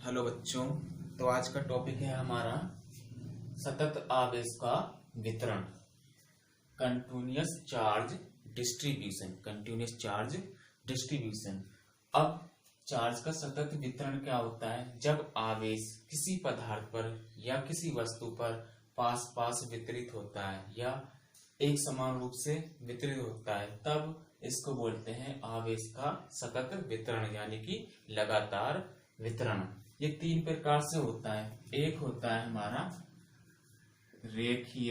Hello बच्चों। तो आज का टॉपिक है हमारा सतत आवेश का वितरण, continuous charge distribution. Continuous charge distribution. अब चार्ज का सतत वितरण क्या होता है? जब आवेश किसी पदार्थ पर या किसी वस्तु पर पास पास वितरित होता है या एक समान रूप से वितरित होता है, तब इसको बोलते हैं आवेश का सतत वितरण, यानी कि लगातार वितरण। ये तीन प्रकार से होता है। एक होता है हमारा रेखीय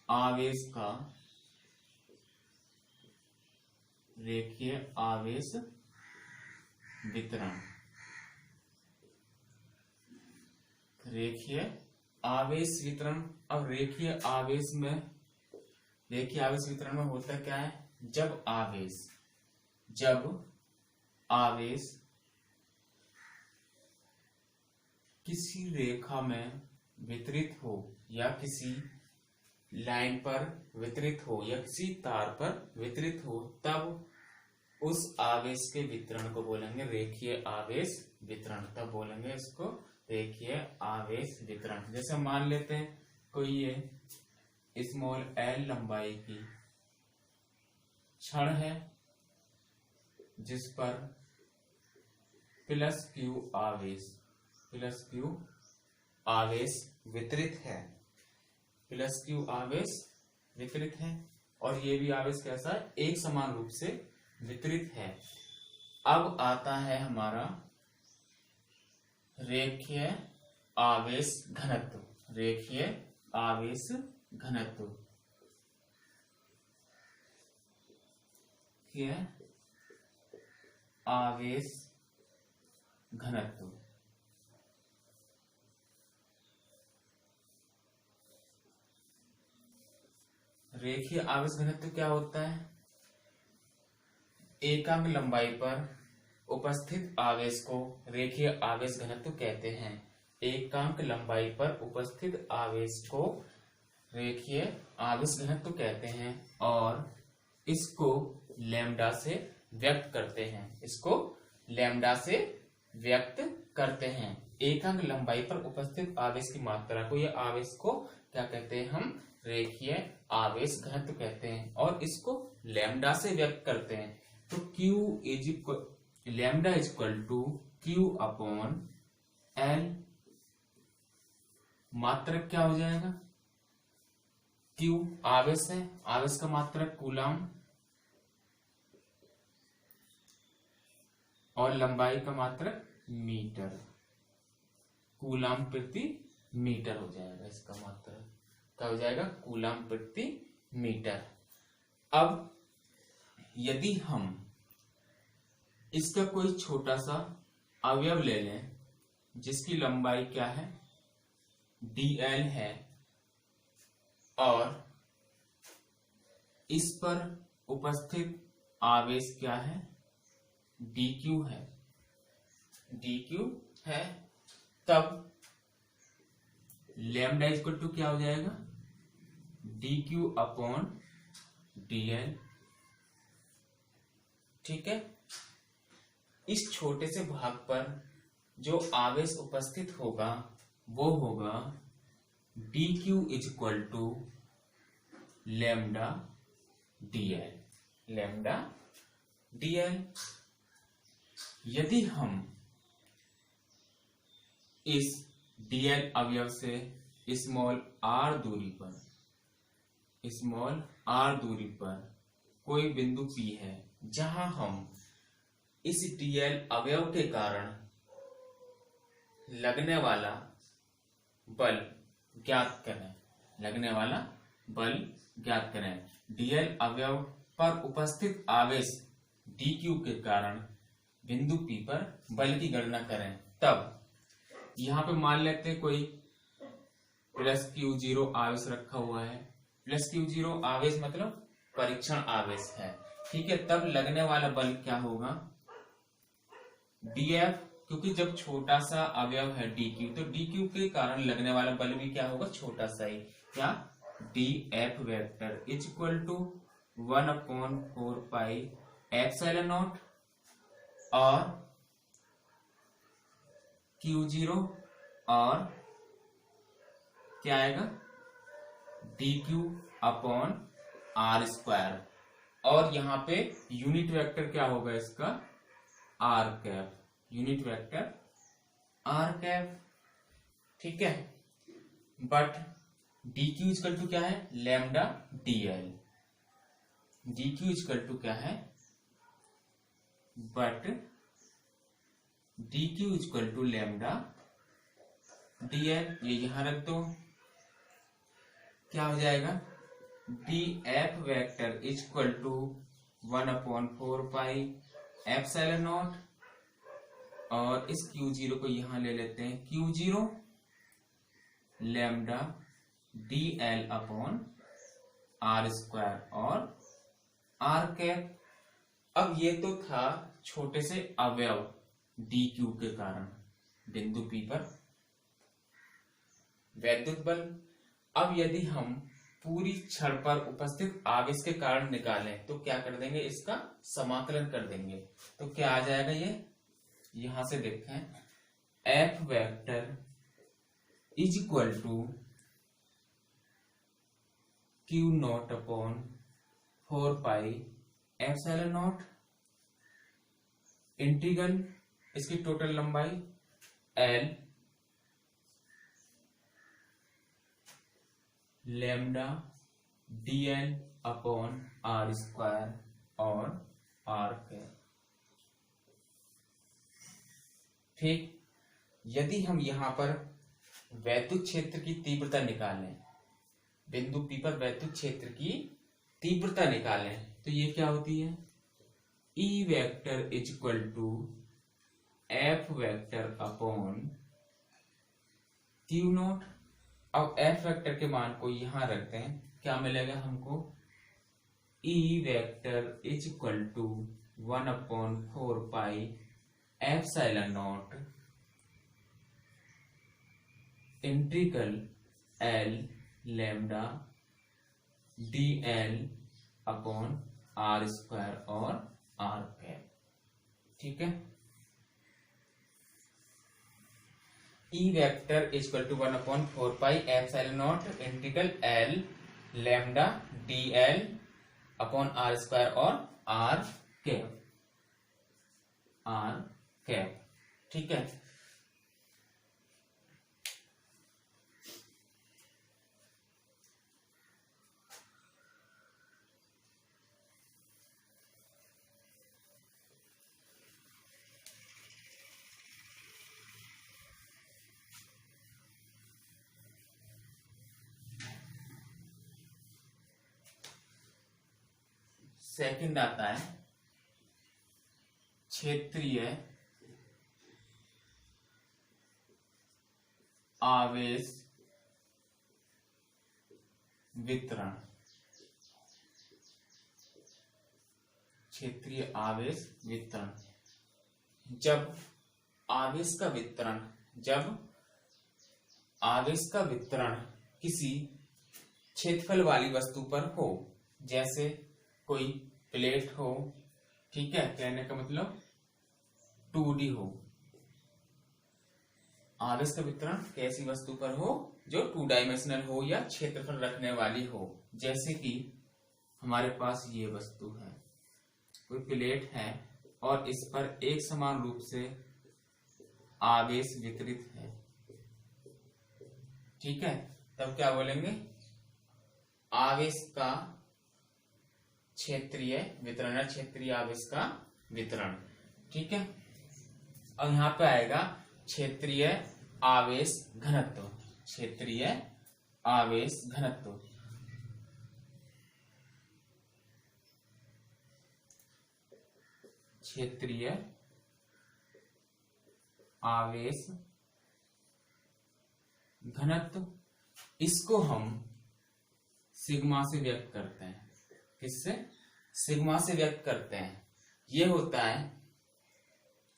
आवेश का रेखीय आवेश वितरण। रेखीय आवेश वितरण। अब रेखीय आवेश वितरण में होता क्या है? जब आवेश किसी रेखा में वितरित हो या किसी लाइन पर वितरित हो या किसी तार पर वितरित हो, तब उस आवेश के वितरण को बोलेंगे रेखीय आवेश वितरण। तब बोलेंगे इसको रेखीय आवेश वितरण। जैसे मान लेते हैं कोई ये स्मॉल एल लंबाई की छड़ है जिस पर प्लस क्यू आवेश वितरित है। प्लस क्यू आवेश वितरित है और ये भी आवेश कैसा है? एक समान रूप से वितरित है। अब आता है हमारा रेखीय आवेश घनत्व। रेखीय आवेश घनत्व आवेश घनत्व। रेखीय आवेश घनत्व क्या होता है? एकांक लंबाई पर उपस्थित आवेश को रेखीय आवेश घनत्व कहते हैं। एकांक लंबाई पर उपस्थित आवेश को रेखीय आवेश घनत्व कहते हैं और इसको लैम्डा से व्यक्त करते हैं। इसको लैम्डा से व्यक्त करते हैं। एकांक लंबाई पर उपस्थित आवेश की मात्रा को या आवेश को क्या कहते हैं? हम रेखीय आवेश घनत्व कहते हैं और इसको लैम्डा से व्यक्त करते हैं। तो lambda is equal to Q upon L. मात्रक क्या हो जाएगा? क्यू आवेश है, आवेश का मात्रक कूलम और लंबाई का मात्रक मीटर। कूलम प्रति मीटर हो जाएगा। इसका मात्रक क्या हो जाएगा? कूलम प्रति मीटर। अब यदि हम इसका कोई छोटा सा अवयव ले लें जिसकी लंबाई क्या है? dl है और इस पर उपस्थित आवेश क्या है? dq है, तब लैम्डा इक्वल टू क्या हो जाएगा? dq upon dl। ठीक है। इस छोटे से भाग पर जो आवेश उपस्थित होगा वो होगा dq is equal to lambda dl। Lambda dl। यदि हम इस dl अवयव से स्मॉल r दूरी पर कोई बिंदु P है जहां हम इस dl अवयव के कारण लगने वाला बल ज्ञात करें। dl अवयव पर उपस्थित आवेश dq के कारण बिंदु P पर बल की गणना करें। तब यहाँ पे मान लेते हैं कोई प्लस Q0 आवेश रखा हुआ है। प्लस Q0 आवेश मतलब परीक्षण आवेश है। ठीक है। तब लगने वाला बल क्या होगा? dF, क्योंकि जब छोटा सा अवयव है dq, तो dq के कारण लगने वाला बल भी क्या होगा? छोटा सा ही। क्या? dF vector is equal to 1/4 pi epsilon naught और Q0 और क्या आएगा dq अपॉन r स्क्वायर, और यहाँ पे यूनिट वेक्टर क्या होगा इसका r cap, unit vector r cap. ठीक है, बट dq इक्वल टू क्या है lambda dl, dq equal to क्या है but dq equal to lambda dl, ये यहां रख दो, क्या हो जाएगा df vector equal to 1/4 pi epsilon naught, और इस Q0 को यहां ले लेते हैं Q0 lambda dl upon r square और r कैप। अब ये तो था छोटे से अवयव dq के कारण बिंदु P पर वैद्युत बल। अब यदि हम पूरी छड़ पर उपस्थित आवेश के कारण निकालें तो क्या कर देंगे, इसका समाकलन कर देंगे, तो क्या आ जाएगा, ये यहां से देखें F vector is equal to Q0 upon 4 pi epsilon naught integral इसकी टोटल लंबाई L lambda dl upon r square और r कैप। ठीक, यदि हम यहां पर वैद्युत क्षेत्र की तीव्रता निकालें, बिंदु P पर वैद्युत क्षेत्र की तीव्रता निकालें, तो ये क्या होती है E vector is equal to F vector upon Q0। अब F वेक्टर के मान को यहां रखते हैं, क्या मिलेगा हमको E vector is equal to 1/4 pi epsilon naught integral L lambda dl upon r square और r कैप। ठीक है, E vector equal to 1/4 pi epsilon naught integral L lambda dl upon r square और r cap, r cap. ठीक है, second आता है क्षेत्रीय आवेश वितरण। क्षेत्रीय आवेश वितरण, जब आवेश का वितरण किसी क्षेत्रफल वाली वस्तु पर हो, जैसे कोई प्लेट हो, ठीक है, कहने का मतलब 2D हो, आवेश का वितरण कैसी वस्तु पर हो जो 2 डायमेंशनल हो या क्षेत्रफल रखने वाली हो, जैसे कि हमारे पास ये वस्तु है, कोई प्लेट है और इस पर एक समान रूप से आवेश वितरित है। ठीक है, तब क्या बोलेंगे, आवेश का क्षेत्रीय वितरण है, क्षेत्रीय आवेश का वितरण। ठीक है, और यहां पे आएगा क्षेत्रीय आवेश घनत्व, क्षेत्रीय आवेश घनत्व। क्षेत्रीय आवेश घनत्व, इसको हम सिग्मा से व्यक्त करते हैं। किससे? सिग्मा से व्यक्त करते हैं। यह होता है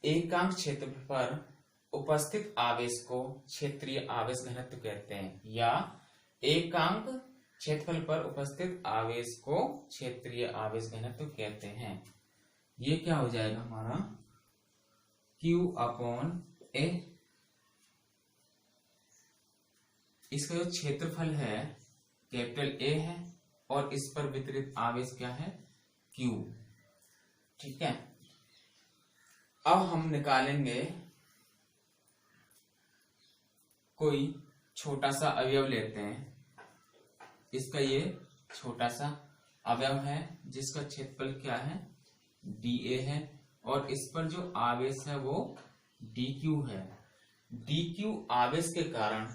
एकांक क्षेत्र पर उपस्थित आवेश को क्षेत्रीय आवेश घनत्व कहते हैं, या एकांक क्षेत्रफल पर उपस्थित आवेश को क्षेत्रीय आवेश घनत्व कहते हैं। ये क्या हो जाएगा हमारा Q/A इसका जो क्षेत्रफल है कैपिटल ए है और इस पर वितरित आवेश क्या है Q। ठीक है, अब हम निकालेंगे कोई छोटा सा अवयव लेते हैं। इसका ये छोटा सा अवयव है जिसका क्षेत्रफल क्या है dA है और इस पर जो आवेश है वो dQ है। dQ आवेश के कारण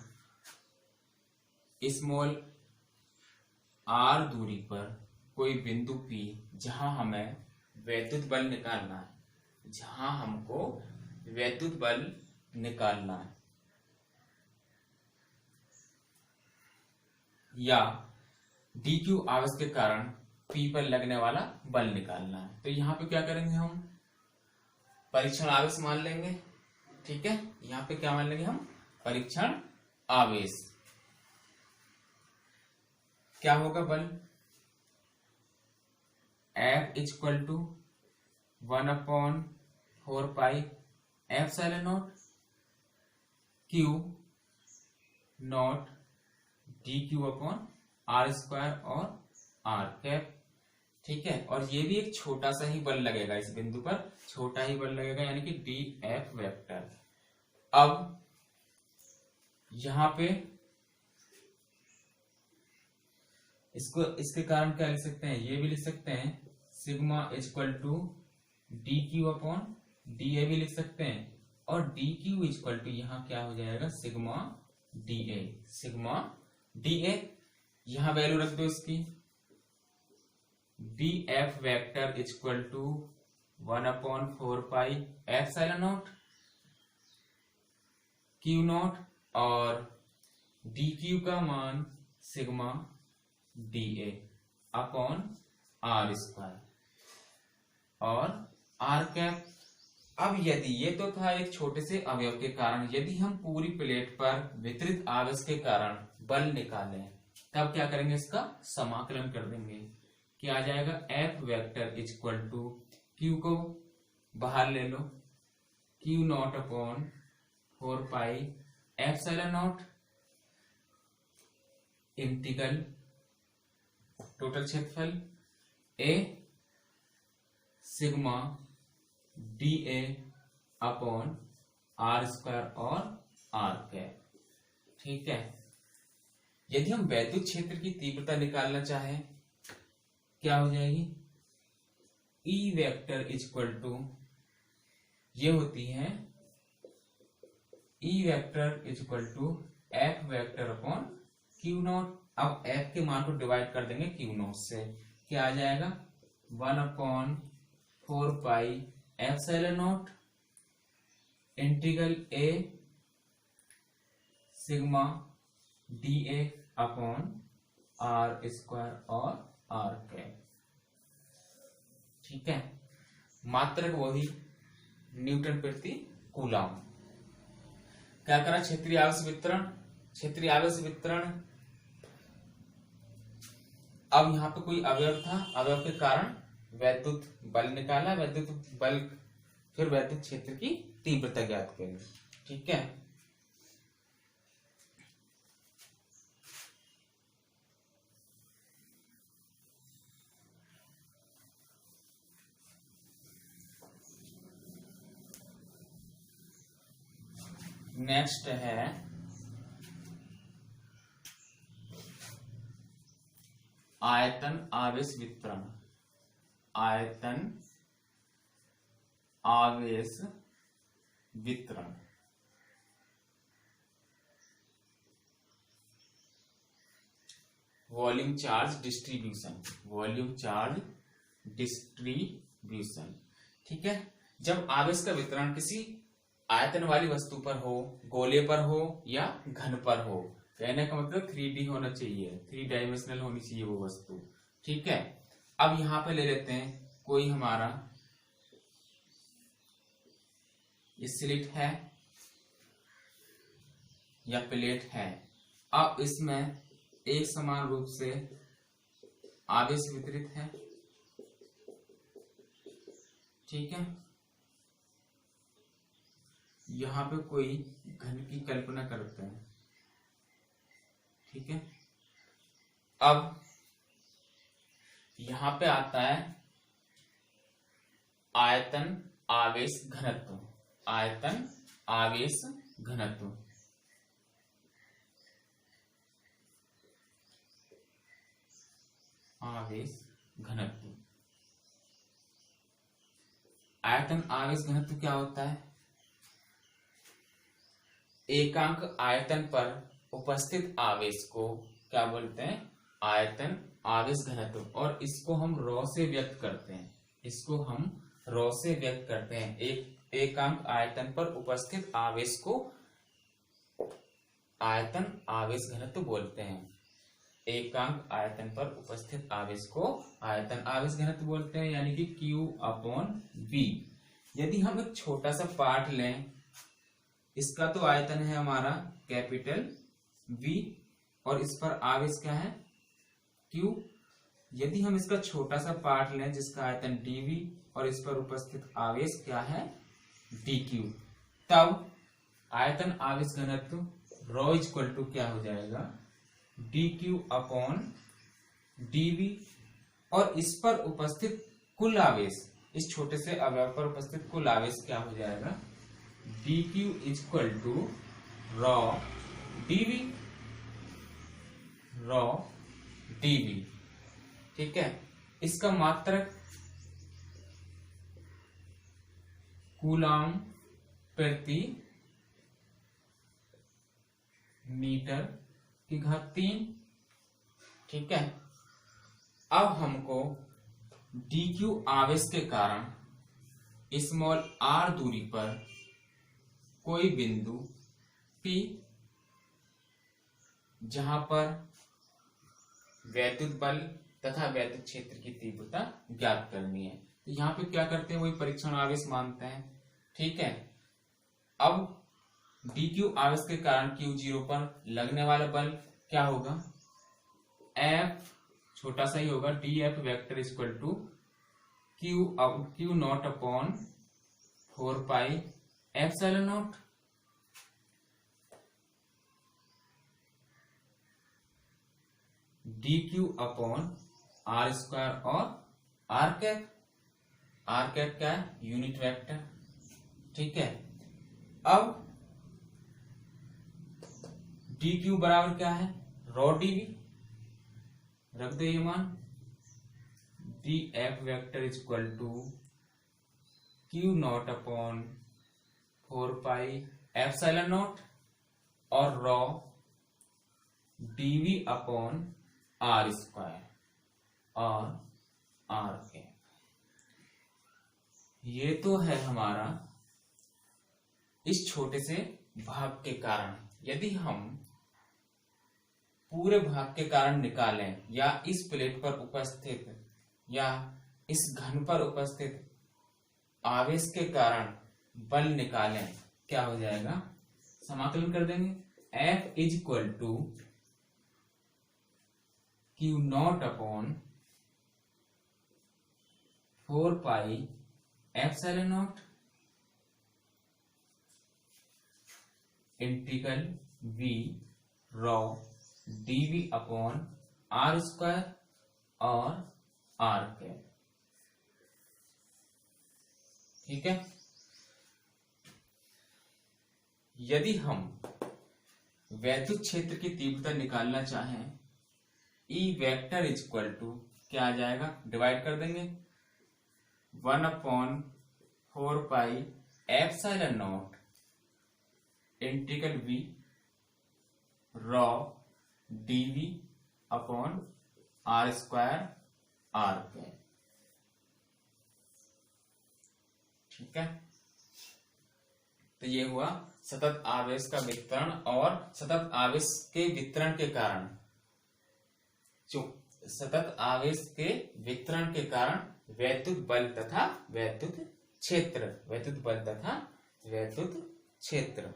स्मॉल r दूरी पर कोई बिंदु P जहां हमें वैद्युत बल निकालना है, जहां हमको वैद्युत बल निकालना है या dQ आवेश के कारण P पर लगने वाला बल निकालना है, तो यहाँ पे क्या करेंगे हम परीक्षण आवेश मान लेंगे। ठीक है, यहाँ पे क्या मान लेंगे हम परीक्षण आवेश। क्या होगा बल F equal to 1/4 pi epsilon naught Q naught dQ upon R square और R कैप। ठीक है, और ये भी एक छोटा सा ही बल लगेगा, इस बिंदु पर छोटा ही बल लगेगा यानी कि dF वेक्टर। अब यहां पे इसको इसके कारण क्या लिख सकते हैं, ये भी लिख सकते हैं sigma equal to dQ upon dA भी लिख सकते हैं और dQ इक्वल टू यहाँ क्या हो जाएगा सिग्मा dA। सिग्मा dA यहां वैल्यू रख दो इसकी, dF vector equal to 1/4 pi epsilon naught Q naught और dQ का मान sigma dA upon R square और R कैप। अब यदि ये तो था एक छोटे से अवयव के कारण, यदि हम पूरी प्लेट पर वितरित आवेश के कारण बल निकालें तब क्या करेंगे, इसका समाकलन कर देंगे। क्या आ जाएगा F vector equal to Q को बाहर ले लो Q naught upon 4 pi epsilon naught integral total क्षेत्रफल A sigma dA upon R square और R कैप। ठीक है, यदि हम वैद्युत क्षेत्र की तीव्रता निकालना चाहें क्या हो जाएगी E वेक्टर इक्वल टू ये होती है E vector equal to F vector upon Q naught. अब F के मान को डिवाइड कर देंगे Q नॉट से, क्या आ जाएगा 1/4 pi epsilon naught integral A sigma dA upon R square और R कैप। ठीक है, मात्रक वही न्यूटन प्रति कूलम। क्या करा क्षेत्रीय आवेश वितरण, क्षेत्रीय आवेश वितरण। अब यहाँ पे कोई अवयव था, अवयव के कारण वैद्युत बल निकाला, वैद्युत बल फिर वैद्युत क्षेत्र की तीव्रता ज्ञात करेंगे। ठीक है, नेक्स्ट है आयतन आवेश वितरण। आयतन आवेश वितरण volume charge distribution, volume charge distribution. ठीक है, जब आवेश का वितरण किसी आयतन वाली वस्तु पर हो, गोले पर हो या घन पर हो, कहने का मतलब 3D होना चाहिए, 3 डायमेंशनल होनी चाहिए वो वस्तु। ठीक है, अब यहां पे ले लेते हैं कोई हमारा स्लिट है या प्लेट है। अब इसमें एक समान रूप से आवेश वितरित है। ठीक है, यहां पे कोई घन की कल्पना करते हैं। ठीक है। अब यहां पे आता है आयतन आवेश घनत्व। आयतन आवेश घनत्व। आवेश घनत्व। आयतन आवेश घनत्व क्या होता है? एकांक आयतन पर उपस्थित आवेश को क्या बोलते हैं? आयतन आवेश घनत्व। और इसको हम रॉ से व्यक्त करते हैं। इसको हम रॉ से व्यक्त करते हैं। एकांक आयतन पर उपस्थित आवेश को आयतन आवेश घनत्व बोलते हैं। एकांक आयतन पर उपस्थित आवेश को आयतन आवेश घनत्व बोलते हैं, यानी कि Q/V। यदि हम एक छोटा सा पार्ट लें, इसका तो आयतन है हमारा कैपिटल V और इस पर आवेश क्या है? Q। यदि हम इसका छोटा सा पार्ट लें जिसका आयतन dV और इस पर उपस्थित आवेश क्या है? dQ, तब आयतन आवेश घनत्व ρ इक्वल टू क्या हो जाएगा? dQ/dV। और इस पर उपस्थित कुल आवेश, इस छोटे से अवयव पर उपस्थित कुल आवेश क्या हो जाएगा? dQ equal to ρ/dV। ρ/dV, ठीक है। इसका मात्रक कूलॉम प्रति मीटर की घात 3, ठीक है। अब हमको dQ आवेश के कारण स्मॉल r दूरी पर कोई बिंदु P जहां पर वैद्युत बल तथा वैद्युत क्षेत्र की तीव्रता ज्ञात करनी है। तो यहाँ पे क्या करते हैं? वही परीक्षण आवेश मानते हैं, ठीक है। अब dQ आवेश के कारण Q0 पर लगने वाला बल क्या होगा? F छोटा सा ही होगा, dF vector equal to Q0/4πε0। dQ/r² और r कैप। r कैप क्या है? यूनिट वेक्टर, ठीक है। अब dQ बराबर क्या है? ρ/dV। रख दो ये मान। dF vector equal to Q0/4πε0 और ρ/dV/r² और r कैप। ये तो है हमारा इस छोटे से भाग के कारण। यदि हम पूरे भाग के कारण निकालें या इस प्लेट पर उपस्थित या इस घन पर उपस्थित आवेश के कारण बल निकालें, क्या हो जाएगा? समाकलन कर देंगे। F is equal to Q0/4πε0 integral V ρ/dV/r² और r कैप, ठीक है। यदि हम वैद्युत क्षेत्र की तीव्रता निकालना चाहें, E वेक्टर इक्वल टू क्या आ जाएगा? डिवाइड कर देंगे 1/4πε0 integral V ρ/dV/r² r cap, ठीक है। तो ये हुआ सतत आवेश का वितरण और सतत आवेश के वितरण के कारण, सतत आवेश के वितरण के कारण वैद्युत बल तथा वैद्युत क्षेत्र, वैद्युत बल तथा वैद्युत क्षेत्र।